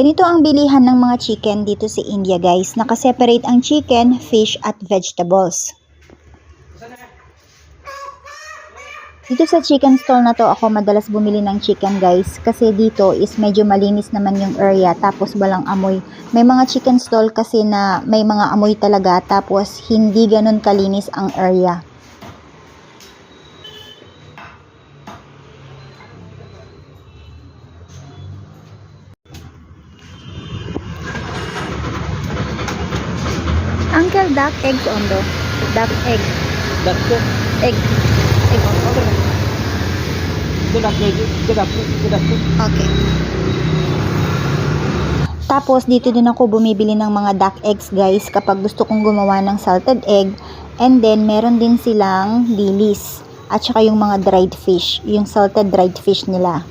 Ganito ang bilihan ng mga chicken dito sa India guys. Nakaseparate ang chicken, fish at vegetables. Dito sa chicken stall na to ako madalas bumili ng chicken guys. Kasi dito is medyo malinis naman yung area tapos walang amoy. May mga chicken stall kasi na may mga amoy talaga tapos hindi ganun kalinis ang area. Uncle, duck eggs ondo. Duck egg. Duck Egg. Egg. Good afternoon. Okay. Tapos dito din ako bumibili ng mga duck eggs guys kapag gusto kong gumawa ng salted egg. And then meron din silang dilis at saka yung mga dried fish, yung salted dried fish nila.